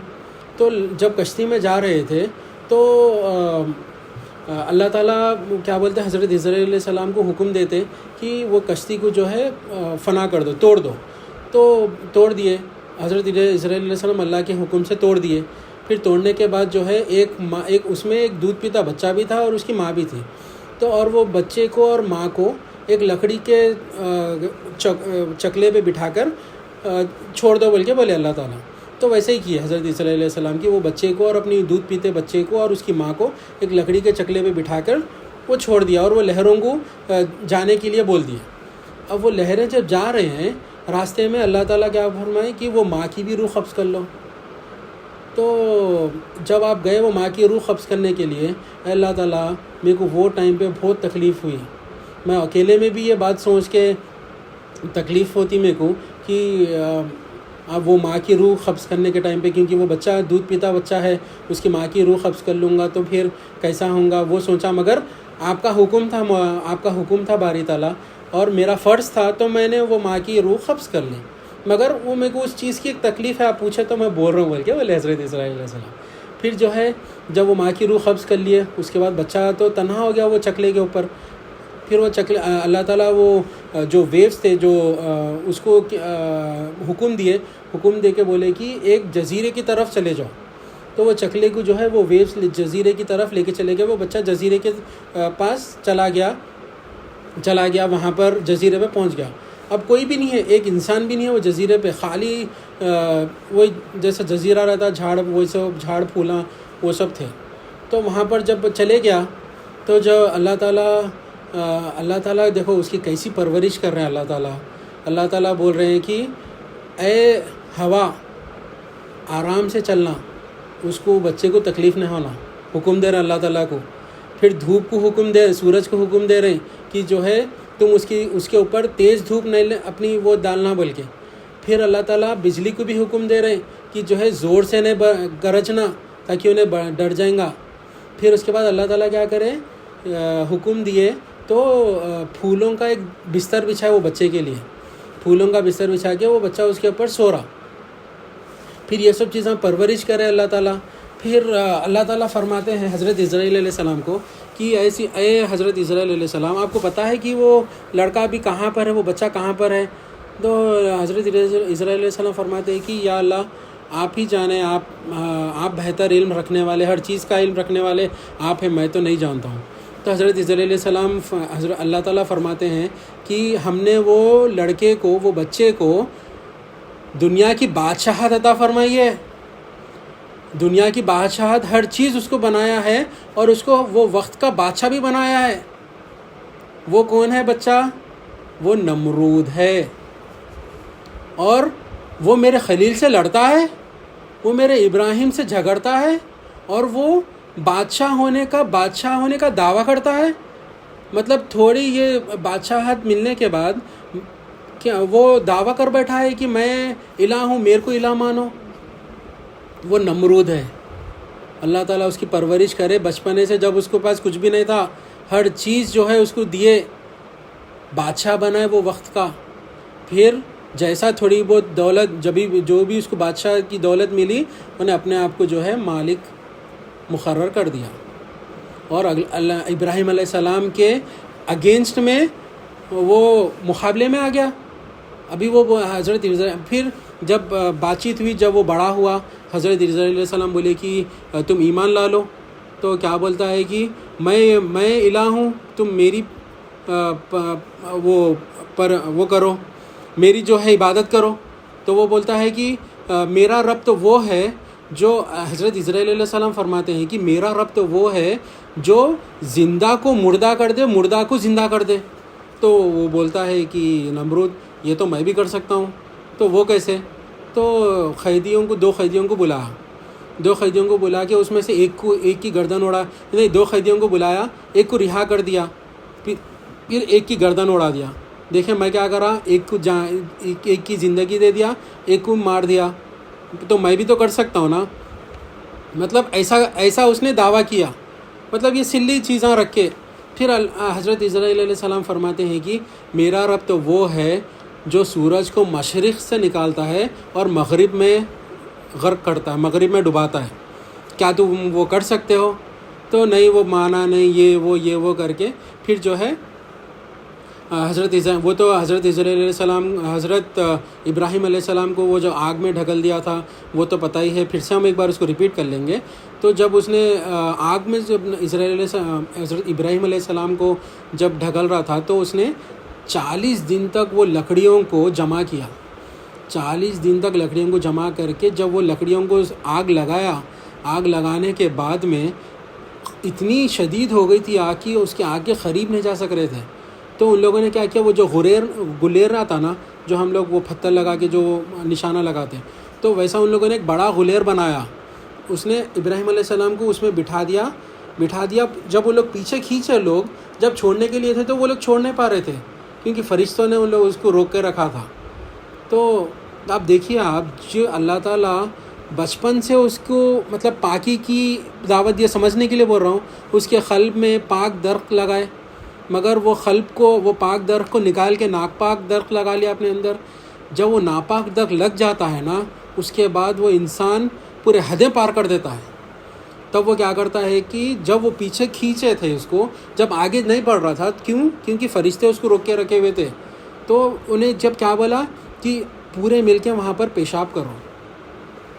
تو جب کشتی میں جا رہے تھے تو اللہ تعالیٰ کیا بولتے ہیں، حضرت اسرائیل علیہ السلام کو حکم دیتے کہ وہ کشتی کو جو ہے فنا کر دو، توڑ دو. تو توڑ دیے حضرت اسرائیل علیہ السلام، اللہ کے حکم سے توڑ دیے. پھر توڑنے کے بعد جو ہے ایک اس میں ایک دودھ پیتا بچہ بھی تھا اور اس کی ماں بھی تھی. تو اور وہ بچے کو اور ماں کو ایک لکڑی کے چکلے پہ بٹھا کر چھوڑ دو بولے اللہ تعالیٰ. تو ویسے ہی کیا حضرت اسرائیل علیہ السلام کی، وہ بچے کو اور اپنی دودھ پیتے بچے کو اور اس کی ماں کو ایک لکڑی کے چکلے پہ بٹھا کر وہ چھوڑ دیا، اور وہ لہروں کو جانے کے لیے بول دیا. اب وہ لہریں جب جا رہے ہیں راستے میں، اللہ تعالیٰ کیا فرمائے کہ وہ ماں کی بھی روح قبض کر لو. تو جب آپ گئے وہ ماں کی روح قبض کرنے کے لیے، اے اللہ تعالیٰ میرے کو وہ ٹائم پہ بہت تکلیف ہوئی. میں اکیلے میں بھی یہ بات سوچ کے تکلیف ہوتی میرے کو کہ اب وہ ماں کی روح قبض کرنے کے ٹائم پہ، کیونکہ وہ بچہ دودھ پیتا بچہ ہے، اس کی ماں کی روح قبض کر لوں گا تو پھر کیسا ہوں گا، وہ سوچا. مگر آپ کا حکم تھا باری تعالیٰ، اور میرا فرض تھا، تو میں نے وہ ماں کی روح قبض کر لی. مگر وہ میرے کو اس چیز کی ایک تکلیف ہے، آپ پوچھے تو میں بول رہا ہوں بولے حضرت اسرائیل علیہ السلام. پھر جو ہے جب وہ ماں کی روح قبض کر لیے، اس کے بعد بچہ تو تنہا ہو گیا وہ چکلے کے اوپر. پھر وہ اللہ تعالیٰ وہ جو ویوز تھے جو اس کو حکم دے کے بولے کہ ایک جزیرے کی طرف چلے جاؤ. تو وہ چکلے کو جو ہے وہ ویوز جزیرے کی طرف لے کے چلے گئے. وہ بچہ جزیرے کے پاس چلا گیا، وہاں پر جزیرے پہ پہنچ گیا. اب کوئی بھی نہیں ہے، ایک انسان بھی نہیں ہے وہ جزیرے پہ، خالی وہ جیسا جزیرہ رہتا، وہ سب جھاڑ پھولاں وہ سب تھے. تو وہاں پر جب چلے گیا تو جو اللہ تعالیٰ دیکھو اس کی کیسی پرورش کر رہے ہیں. اللہ تعالیٰ بول رہے ہیں کہ اے ہوا آرام سے چلنا، اس کو بچے کو تکلیف نہ ہونا، حکم دے رہے اللہ تعالیٰ کو. پھر دھوپ کو حکم دے، سورج کو حکم دے رہے ہیں کہ جو ہے تم اس کے اوپر تیز دھوپ نہیں اپنی وہ ڈالنا بول کے. پھر اللہ تعالیٰ بجلی کو بھی حکم دے رہے ہیں کہ جو ہے زور سے نہیں گرجنا تاکہ انہیں ڈر جائیں گا. پھر اس کے بعد اللہ تعالیٰ کیا کرے، حکم دیے تو پھولوں کا ایک بستر بچھائے وہ بچے کے لیے، پھولوں کا بستر بچھا کے وہ بچہ اس کے اوپر سو رہا. پھر یہ سب چیزیں پرورش کرے اللہ تعالیٰ. پھر اللہ تعالیٰ فرماتے ہیں حضرت اسرائیل علیہ السلام کو کہ اے حضرت اسرائیل علیہ السلام، آپ کو پتہ ہے کہ وہ لڑکا بھی کہاں پر ہے، وہ بچہ کہاں پر ہے؟ تو حضرت اسرائیل علیہ السلام فرماتے ہیں کہ یا اللہ آپ ہی جانیں، آپ بہتر علم رکھنے والے، ہر چیز کا علم رکھنے والے آپ ہیں، میں تو نہیں جانتا ہوں. تو حضرت اسرائیل علیہ السلام اللہ تعالیٰ فرماتے ہیں کہ ہم نے وہ لڑکے کو، وہ بچے کو دنیا کی بادشاہت عطا فرمائی ہے. دنیا کی بادشاہت، ہر چیز اس کو بنایا ہے، اور اس کو وہ وقت کا بادشاہ بھی بنایا ہے. وہ کون ہے بچہ؟ وہ نمرود ہے. اور وہ میرے خلیل سے لڑتا ہے، وہ میرے ابراہیم سے جھگڑتا ہے، اور وہ بادشاہ ہونے کا دعویٰ کرتا ہے. مطلب تھوڑی یہ بادشاہت ملنے کے بعد کیا وہ دعویٰ کر بیٹھا ہے کہ میں الہ ہوں، میرے کو الہ مانو. وہ نمرود ہے. اللہ تعالیٰ اس کی پرورش کرے بچپنے سے، جب اس کے پاس کچھ بھی نہیں تھا، ہر چیز جو ہے اس کو دیے، بادشاہ بنائے وہ وقت کا. پھر جیسا تھوڑی بہت دولت جو بھی اس کو بادشاہ کی دولت ملی انہیں اپنے آپ کو جو ہے مالک مقرر کر دیا، اور ابراہیم علیہ السلام کے اگینسٹ میں وہ مقابلے میں آ گیا۔ ابھی وہ حضرت پھر جب بات چیت ہوئی، جب وہ بڑا ہوا، حضرت علیہ السلام بولے کہ تم ایمان لا لو، تو کیا بولتا ہے کہ میں الہ ہوں، تم میری وہ کرو، میری جو ہے عبادت کرو۔ تو وہ بولتا ہے کہ میرا رب تو وہ ہے جو، حضرت اسرائیل علیہ السلام فرماتے ہیں کہ میرا رب تو وہ ہے جو زندہ کو مردہ کر دے، مردہ کو زندہ کر دے۔ تو وہ بولتا ہے کہ نمرود یہ تو میں بھی کر سکتا ہوں، تو وہ کیسے؟ تو دو قیدیوں کو بلا کے اس میں سے ایک کی گردن اڑا، نہیں، 2 قیدیوں کو بلایا، ایک کو رہا کر دیا، پھر ایک کی گردن اڑا دیا۔ دیکھیں میں کیا کرا، ایک کی زندگی دے دیا، ایک کو مار دیا، تو میں بھی تو کر سکتا ہوں نا۔ مطلب ایسا اس نے دعویٰ کیا، مطلب یہ سلی چیزاں رکھ کے۔ پھر حضرت اسرائیل علیہ السلام فرماتے ہیں کہ میرا رب تو وہ ہے جو سورج کو مشرق سے نکالتا ہے اور مغرب میں غرق کرتا ہے، مغرب میں ڈباتا ہے، کیا تم وہ کر سکتے ہو؟ تو نہیں، وہ مانا نہیں، یہ وہ کر کے پھر جو ہے حضرت اسرائیل علیہ السلام، حضرت ابراہیم علیہ السلام کو وہ جو آگ میں ڈھکل دیا تھا وہ تو پتہ ہی ہے، پھر سے ہم ایک بار اس کو ریپیٹ کر لیں گے۔ تو جب اس نے آگ میں جب حضرت ابراہیم علیہ السلام کو جب ڈھکل رہا تھا تو اس نے 40 دن تک وہ لکڑیوں کو جمع کیا، 40 دن تک لکڑیوں کو جمع کر کے جب وہ لکڑیوں کو آگ لگایا، آگ لگانے کے بعد میں اتنی شدید ہو گئی تھی آگ کی، اس کے آگ کے قریب نہیں جا سک رہے تھے۔ تو ان لوگوں نے کیا کیا، وہ جو گلیر رہا تھا نا، جو ہم لوگ وہ پتھر لگا کے جو نشانہ لگاتے ہیں، تو ویسا ان لوگوں نے ایک بڑا گلیر بنایا، اس نے ابراہیم علیہ السلام کو اس میں بٹھا دیا۔ جب وہ لوگ پیچھے کھینچے، لوگ جب چھوڑنے کے لیے تھے تو وہ لوگ چھوڑ نہیں پا رہے تھے کیونکہ فرشتوں نے ان لوگ اس کو روک کے رکھا تھا۔ تو آپ دیکھیے، آپ جو اللہ تعالیٰ بچپن سے اس کو مطلب پاکی کی دعوت دیا، سمجھنے کے لیے بول رہا ہوں، اس کے قلب میں پاک درخت لگائے، مگر وہ قلب کو، وہ پاک درخت کو نکال کے ناپاک درخت لگا لیا اپنے اندر۔ جب وہ ناپاک درخت لگ جاتا ہے نا، اس کے بعد وہ انسان پورے حدیں پار کر دیتا ہے۔ تب وہ کیا کرتا ہے کہ جب وہ پیچھے کھینچے تھے اس کو، جب آگے نہیں بڑھ رہا تھا، کیونکہ فرشتے اس کو روک کے رکھے ہوئے تھے، تو انہیں جب کیا بولا کہ پورے مل کے وہاں پر پیشاب کرو۔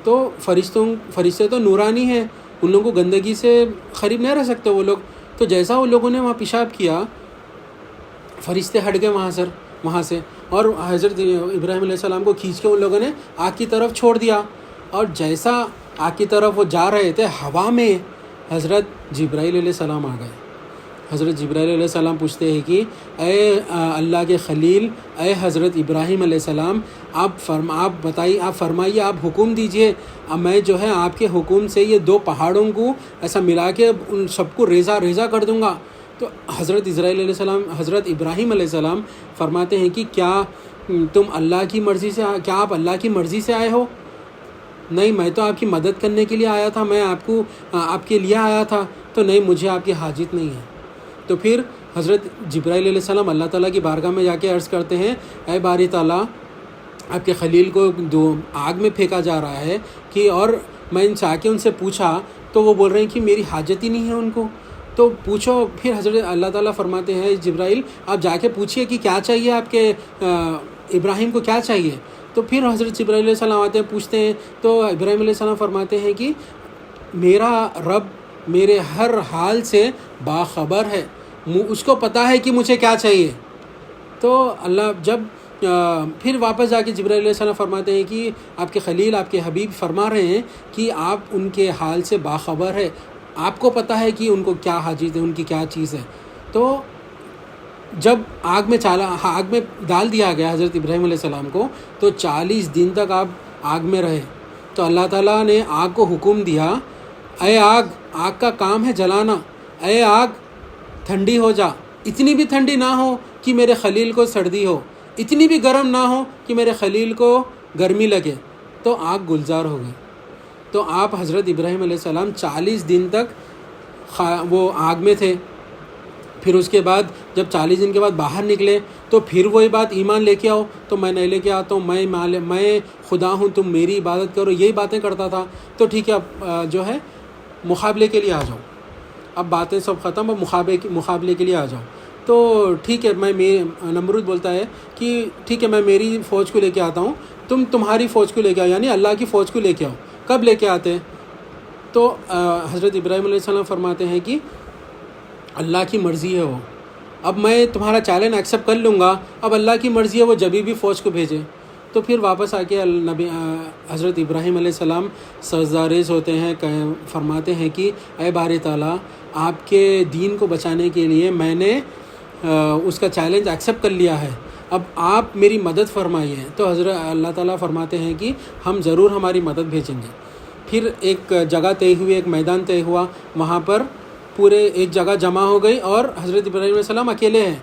تو فرشتے تو نورانی ہیں، ان لوگوں کو گندگی سے قریب نہیں رہ سکتے وہ لوگ۔ تو جیسا ان لوگوں نے وہاں پیشاب کیا، فرشتے ہٹ گئے وہاں سے، اور حضرت ابراہیم علیہ السلام کو کھینچ کے ان لوگوں نے آگ کی طرف چھوڑ دیا۔ اور جیسا آگ کی طرف وہ جا رہے تھے، ہوا میں حضرت جبرائیل علیہ السلام آ گئے۔ حضرت جبرائیل علیہ السلام پوچھتے ہیں کہ اے اللہ کے خلیل، اے حضرت ابراہیم علیہ السلام، آپ بتائیے، آپ فرمائیے، آپ حکم دیجئے، میں جو ہے آپ کے حکم سے یہ 2 پہاڑوں کو ایسا ملا کے ان سب کو ریزہ کر دوں گا۔ تو حضرت ابراہیم علیہ السلام فرماتے ہیں کہ کیا تم اللہ کی مرضی سے، کیا آپ اللہ کی مرضی سے آئے ہو؟ نہیں، میں تو آپ کی مدد کرنے کے لیے آیا تھا، میں آپ کے لیے آیا تھا، تو نہیں، مجھے آپ کی حاجت نہیں ہے۔ تو پھر حضرت جبرائیل علیہ السلام اللہ تعالیٰ کی بارگاہ میں جا کے عرض کرتے ہیں، اے باری تعالیٰ، آپ کے خلیل کو آگ میں پھینکا جا رہا ہے، کہ اور میں جا کے ان سے پوچھا تو وہ بول رہے ہیں کہ میری حاجت ہی نہیں ہے ان کو، تو پوچھو۔ پھر حضرت اللہ تعالیٰ فرماتے ہیں، جبرائیل آپ جا کے پوچھئے کہ کیا چاہیے آپ کے ابراہیم کو، کیا چاہیے؟ تو پھر حضرت جبرائیل علیہ السلام آتے ہیں، پوچھتے ہیں، تو ابراہیم علیہ السلام فرماتے ہیں کہ میرا رب میرے ہر حال سے باخبر ہے، اس کو پتہ ہے کہ مجھے کیا چاہیے۔ تو اللہ جب پھر واپس جا کے جبرائیل علیہ السلام فرماتے ہیں کہ آپ کے خلیل، آپ کے حبیب فرما رہے ہیں کہ آپ ان کے حال سے باخبر ہے، آپ کو پتہ ہے کہ ان کو کیا حاجت ہے، ان کی کیا چیز ہے۔ تو جب آگ میں ڈال دیا گیا حضرت ابراہیم علیہ السلام کو، تو 40 دن تک آپ آگ میں رہے۔ تو اللہ تعالیٰ نے آگ کو حکم دیا، اے آگ کا کام ہے جلانا، اے آگ ٹھنڈی ہو جا، اتنی بھی ٹھنڈی نہ ہو کہ میرے خلیل کو سردی ہو، اتنی بھی گرم نہ ہو کہ میرے خلیل کو گرمی لگے۔ تو آگ گلزار ہو گئی۔ تو آپ حضرت ابراہیم علیہ السلام 40 دن تک وہ آگ میں تھے۔ پھر اس کے بعد جب 40 دن کے بعد باہر نکلے تو پھر وہی بات ایمان لے کے آؤ، تو میں نہیں لے کے آتا ہوں، میں خدا ہوں، تم میری عبادت کرو، یہی باتیں کرتا تھا. تو ٹھیک ہے، اب جو ہے مقابلے کے لیے آ جاؤ، اب باتیں سب ختم، اب مقابلے کے لیے آ جاؤ. تو ٹھیک ہے، نمرود بولتا ہے کہ ٹھیک ہے، میں میری فوج کو لے کے آتا ہوں، تم تمہاری فوج کو لے کے آؤ، یعنی اللہ کی فوج کو لے کے آؤ. کب لے کے آتے؟ تو حضرت ابراہیم علیہ السلام فرماتے ہیں کہ اللہ کی مرضی ہے وہ، اب میں تمہارا چیلنج ایکسیپٹ کر لوں گا، اب اللہ کی مرضی ہے وہ جبھی بھی فوج کو بھیجے. تو پھر واپس آ کے حضرت ابراہیم علیہ السلام سجدہ ہوتے ہیں، فرماتے ہیں کہ اے باری تعالیٰ، آپ کے دین کو بچانے کے لیے میں نے اس کا چیلنج ایکسیپٹ کر لیا ہے، اب آپ میری مدد فرمائیے. تو حضرت اللہ تعالیٰ فرماتے ہیں کہ ہم ضرور ہماری مدد بھیجیں گے. پھر ایک جگہ طے ہوئی، ایک میدان طے ہوا، وہاں پر پورے ایک جگہ جمع ہو گئی اور حضرت ابراہیم علیہ السلام اکیلے ہیں.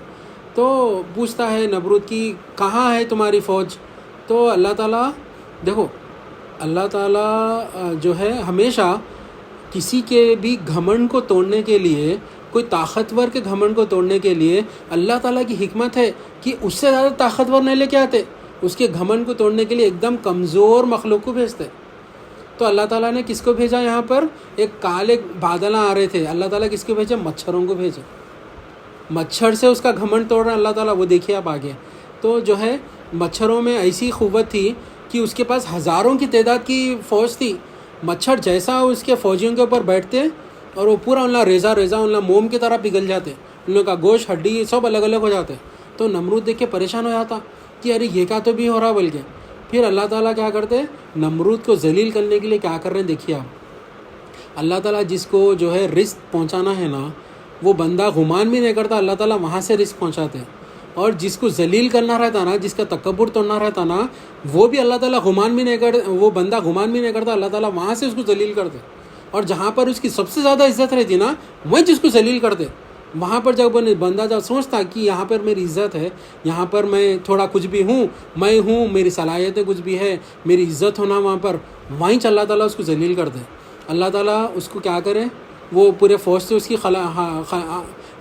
تو پوچھتا ہے نمرود کہ کہاں ہے تمہاری فوج؟ تو اللہ تعالیٰ، دیکھو اللہ تعالیٰ جو ہے ہمیشہ کسی کے بھی گھمنڈ کو توڑنے کے لیے، کوئی طاقتور کے گھمنڈ کو توڑنے کے لیے اللہ تعالیٰ کی حکمت ہے کہ اس سے زیادہ طاقتور نہیں لے کے آتے، اس کے گھمنڈ کو توڑنے کے لیے ایک دم کمزور مخلوق کو بھیجتے. تو اللہ تعالیٰ نے کس کو بھیجا؟ یہاں پر ایک کالے بادل آ رہے تھے، اللہ تعالیٰ کس کو بھیجا؟ مچھروں کو بھیجا. مچھر سے اس کا گھمنڈ توڑ رہا ہے اللہ تعالیٰ، وہ دیکھیے آپ آگے. تو جو ہے مچھروں میں ایسی قوت تھی کہ اس کے پاس ہزاروں کی تعداد کی فوج تھی. مچھر جیسا اس کے فوجیوں کے اوپر بیٹھتے اور وہ پورا انہوں ریزہ موم کی طرح پگھل جاتے، ان لوگوں کا گوشت ہڈی سب الگ الگ ہو جاتے. تو نمرود دیکھ کے پریشان ہو جاتا کہ ارے یہ کیا تو بھی ہو رہا بول کے. پھر اللہ تعالیٰ کیا کرتے؟ نمرود کو ذلیل کرنے کے لیے کیا کر رہے ہیں دیکھیے آپ. اللہ تعالیٰ جس کو جو ہے رزق پہنچانا ہے نا، وہ بندہ گمان بھی نہیں کرتا، اللہ تعالیٰ وہاں سے رزق پہنچاتے. اور جس کو ذلیل کرنا رہتا نا، جس کا تکبر توڑنا رہتا نا، وہ بھی اللہ تعالیٰ وہ بندہ گمان بھی نہیں کرتا، اللہ تعالیٰ وہاں سے اس کو ذلیل کرتے. اور جہاں پر اس کی سب سے زیادہ عزت رہتی نا، وہیں جس کو ذلیل کرتے. وہاں پر جب بندہ جب سوچتا کہ یہاں پر میری عزت ہے، یہاں پر میں تھوڑا کچھ بھی ہوں، میں ہوں، میری صلاحیتیں کچھ بھی ہے، میری عزت ہونا وہاں پر، وہیں اللہ تعالیٰ اس کو ذلیل کر دے. اللہ تعالیٰ اس کو کیا کرے؟ وہ پورے فوج سے اس کی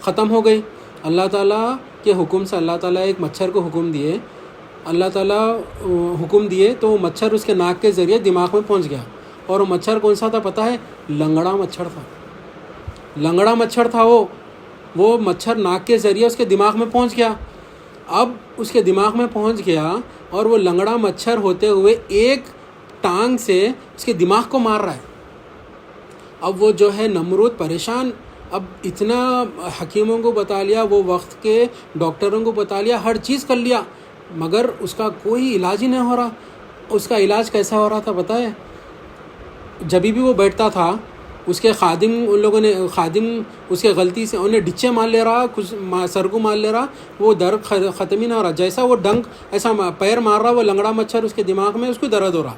ختم ہو گئی. اللہ تعالیٰ کے حکم سے اللہ تعالیٰ ایک مچھر کو حکم دیے، اللہ تعالیٰ حکم دیے تو وہ مچھر اس کے ناک کے ذریعے دماغ میں پہنچ گیا. اور وہ مچھر کون سا تھا پتہ ہے؟ لنگڑا مچھر تھا. لنگڑا مچھر تھا وہ مچھر ناک کے ذریعے اس کے دماغ میں پہنچ گیا. اب اس کے دماغ میں پہنچ گیا اور وہ لنگڑا مچھر ہوتے ہوئے ایک ٹانگ سے اس کے دماغ کو مار رہا ہے. اب وہ جو ہے نمرود پریشان، اب اتنا حکیموں کو بتا لیا، وہ وقت کے ڈاکٹروں کو بتا لیا، ہر چیز کر لیا، مگر اس کا کوئی علاج ہی نہیں ہو رہا. اس کا علاج کیسا ہو رہا تھا پتہ ہے؟ جب بھی وہ بیٹھتا تھا، اس کے خادم اس کے غلطی سے انہیں ڈچے مار لے رہا، کچھ سر کو مار لے رہا، وہ درد ختم ہی نہ ہو رہا. جیسا وہ ڈنک ایسا پیر مار رہا، وہ لنگڑا مچھر اس کے دماغ میں، اس کو درد ہو رہا،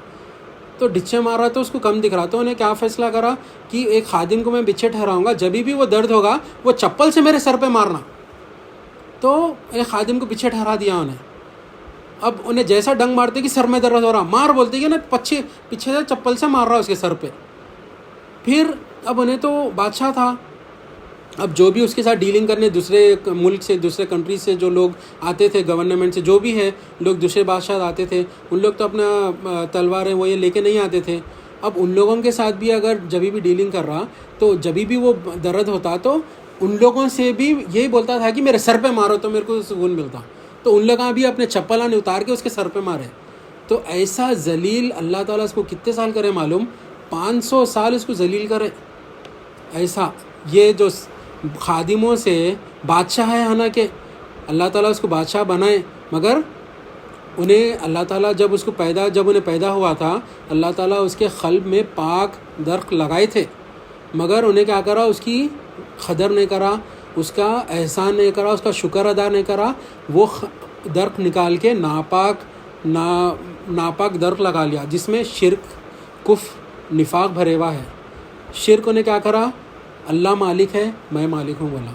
تو ڈچے مار رہا تو اس کو کم دکھ رہا. تو انہیں کیا فیصلہ کرا کہ ایک خادم کو میں پیچھے ٹھہراؤں گا، جب بھی وہ درد ہوگا وہ چپل سے میرے سر پہ مارنا. تو ایک خادم کو پیچھے ٹھہرا دیا انہیں. اب انہیں جیسا ڈنگ مارتے کہ سر میں درد ہو رہا، مار بولتے کہ نا پیچھے سے چپل سے مار رہا اس کے سر پہ. پھر اب انہیں تو بادشاہ تھا، اب جو بھی اس کے ساتھ ڈیلنگ کرنے دوسرے ملک سے، دوسرے کنٹری سے جو لوگ آتے تھے، گورنمنٹ سے جو بھی ہے لوگ، دوسرے بادشاہ آتے تھے، ان لوگ تو اپنا تلواریں وہ یہ لے کے نہیں آتے تھے. اب ان لوگوں کے ساتھ بھی اگر جب بھی ڈیلنگ کر رہا تو جب بھی وہ درد ہوتا تو ان لوگوں سے بھی یہی بولتا تھا کہ میرے سر پہ مارو تو میرے کو سکون ملتا. تو ان لوگوں بھی اپنے چپلانے اتار کے اس کے سر پہ مارے. تو ایسا ذلیل اللہ تعالیٰ اس کو کتنے سال کرے معلوم؟ 500 سال اس کو ذلیل کرے. ایسا یہ جو خادموں سے بادشاہ ہے حالانکہ اللہ تعالیٰ اس کو بادشاہ بنائے، مگر انہیں اللہ تعالیٰ جب انہیں پیدا ہوا تھا، اللہ تعالیٰ اس کے قلب میں پاک درخت لگائے تھے، مگر انہیں کیا کرا؟ اس کی قدر نہیں کرا، اس کا احسان نہیں کرا، اس کا شکر ادا نہیں کرا. وہ درخت نکال کے ناپاک درخت لگا لیا جس میں شرک، کفر، نفاق بھرے ہوا ہے. شرک نے کیا کرا؟ اللہ مالک ہے، میں مالک ہوں بولا.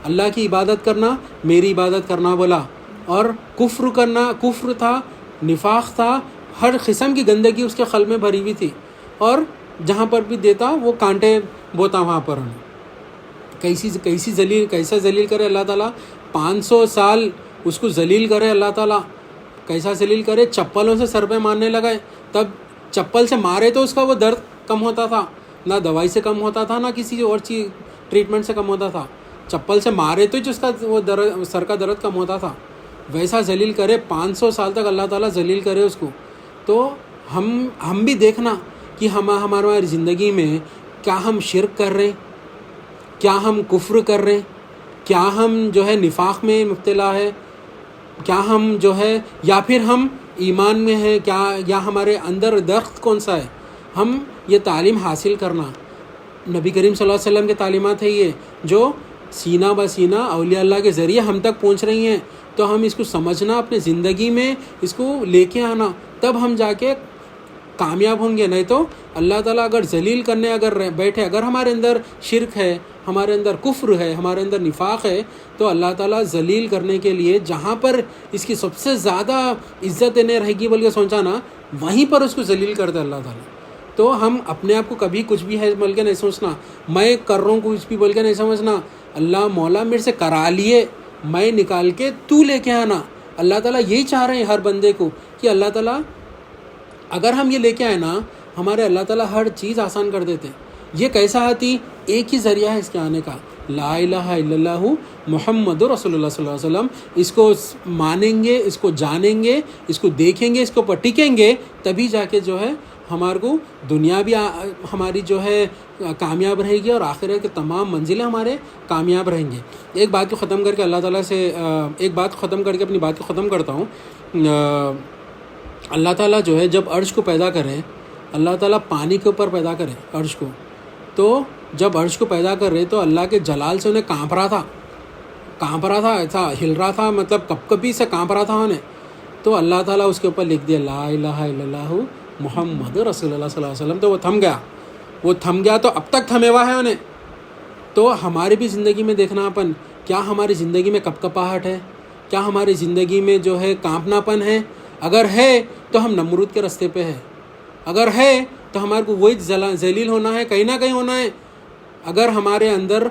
اللہ کی عبادت کرنا، میری عبادت کرنا بولا. اور کفر تھا، نفاق تھا، ہر قسم کی گندگی اس کے قلب میں بھری ہوئی تھی، اور جہاں پر بھی دیتا وہ کانٹے بوتا وہاں پر. کیسا ذلیل کرے اللہ تعالیٰ. 500 سال اس کو ذلیل کرے اللہ تعالیٰ. کیسا ذلیل کرے؟ چپلوں سے سر پہ مارنے لگائے. تب چپل سے مارے تو اس کا وہ درد کم ہوتا تھا، نہ دوائی سے کم ہوتا تھا، نہ کسی اور چیز ٹریٹمنٹ سے کم ہوتا تھا. چپل سے مارے تو اس کا وہ درد، سر کا درد کم ہوتا تھا. ویسا ذلیل کرے. 500 سال تک اللہ تعالیٰ ذلیل کرے اس کو. تو ہم بھی دیکھنا کہ ہماری زندگی میں کیا ہم شرک کر رہے ہیں، کیا ہم کفر کر رہے ہیں، کیا ہم جو ہے نفاق میں مبتلا ہے، کیا ہم جو ہے یا پھر ہم ایمان میں ہیں، کیا یا ہمارے اندر درخت کون سا ہے. ہم یہ تعلیم حاصل کرنا، نبی کریم صلی اللہ علیہ وسلم کے تعلیمات ہے یہ، جو سینہ بہ سینہ اولیاء اللہ کے ذریعے ہم تک پہنچ رہی ہیں. تو ہم اس کو سمجھنا، اپنے زندگی میں اس کو لے کے آنا، تب ہم جا کے کامیاب ہوں گے. نہیں تو اللہ تعالیٰ اگر ذلیل کرنے اگر بیٹھے، اگر ہمارے اندر شرک ہے، ہمارے اندر کفر ہے، ہمارے اندر نفاق ہے، تو اللہ تعالیٰ ذلیل کرنے کے لیے جہاں پر اس کی سب سے زیادہ عزت نہیں رہے گی بلکہ سوچا نا، وہیں پر اس کو ذلیل کرتے اللہ تعالیٰ. تو ہم اپنے آپ کو کبھی کچھ بھی ہے بول کے نہیں سوچنا، میں کر رہا ہوں کچھ بھی بول کے نہیں سمجھنا. اللہ مولا میرے سے کرا لیے، میں نکال کے تو لے کے آنا. اللہ تعالیٰ یہی چاہ رہے ہیں ہر بندے کو کہ اللہ تعالیٰ اگر ہم یہ لے کے آئے نا، ہمارے اللہ تعالیٰ ہر چیز آسان کر دیتے. یہ کیسا آتی؟ ایک ہی ذریعہ ہے اس کے آنے کا، لا الہ الا اللہ محمد رسول اللہ صلی اللہ علیہ وسلم. اس کو مانیں گے، اس کو جانیں گے، اس کو دیکھیں گے، اس کو ٹکیں گے، تبھی جا کے جو ہے ہمارے کو دنیا بھی ہماری جو ہے کامیاب رہے گی، اور آخرت کے تمام منزلیں ہمارے کامیاب رہیں گے. ایک بات کو ختم کر کے اللہ تعالیٰ سے ایک بات ختم کر کے اپنی بات کو ختم کرتا ہوں. اللہ تعالیٰ جو ہے جب عرش کو پیدا کرے، اللہ تعالیٰ پانی کے اوپر پیدا کرے عرش کو. تو جب عرش کو پیدا کر رہے تو اللہ کے جلال سے انہیں کانپ رہا تھا، ایسا ہل رہا تھا، مطلب کپکپی سے کانپ رہا تھا انہیں. تو اللہ تعالیٰ اس کے اوپر لکھ دیا لا الہ الا اللہ محمد رسول اللہ صلی اللہ علیہ وسلم. تو وہ تھم گیا تو اب تک تھمے ہوا ہے انہیں. تو ہماری بھی زندگی میں دیکھنا اپن، کیا ہماری زندگی میں کپکپاہٹ ہے، کیا ہماری زندگی میں جو ہے کانپنا پن ہے؟ اگر ہے تو ہم نمرود کے راستے پہ ہے، اگر ہے تو ہمارے کو وہی ذلیل ہونا ہے، کہیں نہ کہیں ہونا ہے. اگر ہمارے اندر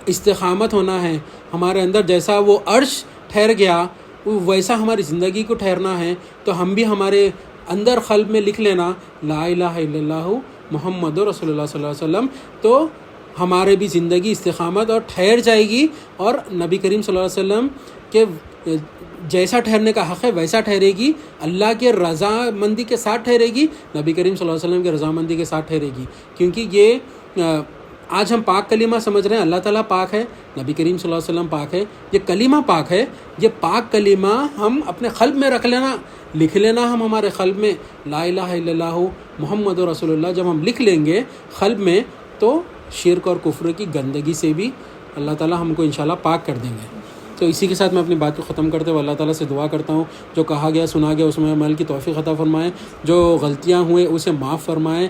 استقامت ہونا ہے، ہمارے اندر جیسا وہ عرش ٹھہر گیا ویسا ہماری زندگی کو ٹھہرنا ہے، تو ہم بھی ہمارے اندر قلب میں لکھ لینا لا الہ الا اللہ محمد رسول اللہ صلی اللہ علیہ وسلم. تو ہمارے بھی زندگی استقامت اور ٹھہر جائے گی، اور نبی کریم صلی اللہ علیہ وسلم کے جیسا ٹھہرنے کا حق ہے ویسا ٹھہرے گی، اللہ کے رضامندی کے ساتھ ٹھہرے گی، نبی کریم صلی اللہ علیہ وسلم کے رضامندی کے ساتھ ٹھہرے گی. کیونکہ یہ آج ہم پاک کلمہ سمجھ رہے ہیں، اللہ تعالیٰ پاک ہے، نبی کریم صلی اللہ علیہ وسلم پاک ہے، یہ کلمہ پاک ہے. یہ پاک کلمہ ہم اپنے قلب میں رکھ لینا، لکھ لینا ہم ہمارے قلب میں لا الہ الا اللہ محمد رسول اللہ. جب ہم لکھ لیں گے قلب میں تو شرک اور کفر کی گندگی سے بھی اللہ تعالیٰ ہم کو انشاءاللہ پاک کر دیں گے. تو اسی کے ساتھ میں اپنی بات کو ختم کرتے ہوئے اللہ تعالیٰ سے دعا کرتا ہوں، جو کہا گیا سنا گیا اس میں عمل کی توفیق عطا فرمائے، جو غلطیاں ہوئے اسے معاف فرمائے،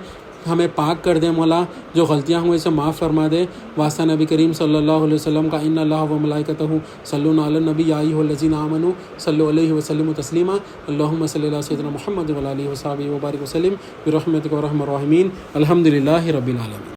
ہمیں پاک کر دے مولا، جو غلطیاں ہوئے اسے معاف فرما دے. واسطہ نبی کریم صلی اللہ علیہ وسلم کا ان اللہ و ملائکتہ صلون علی النبی یا ایھا الذین آمنوا صلوا علیہ وسلموا تسلیما. اللہم صلی علی سیدنا محمد وعلی آلہ وصحبہ وبارک وسلم برحمتک ارحم الراحمین. الحمد للہ رب العالمین.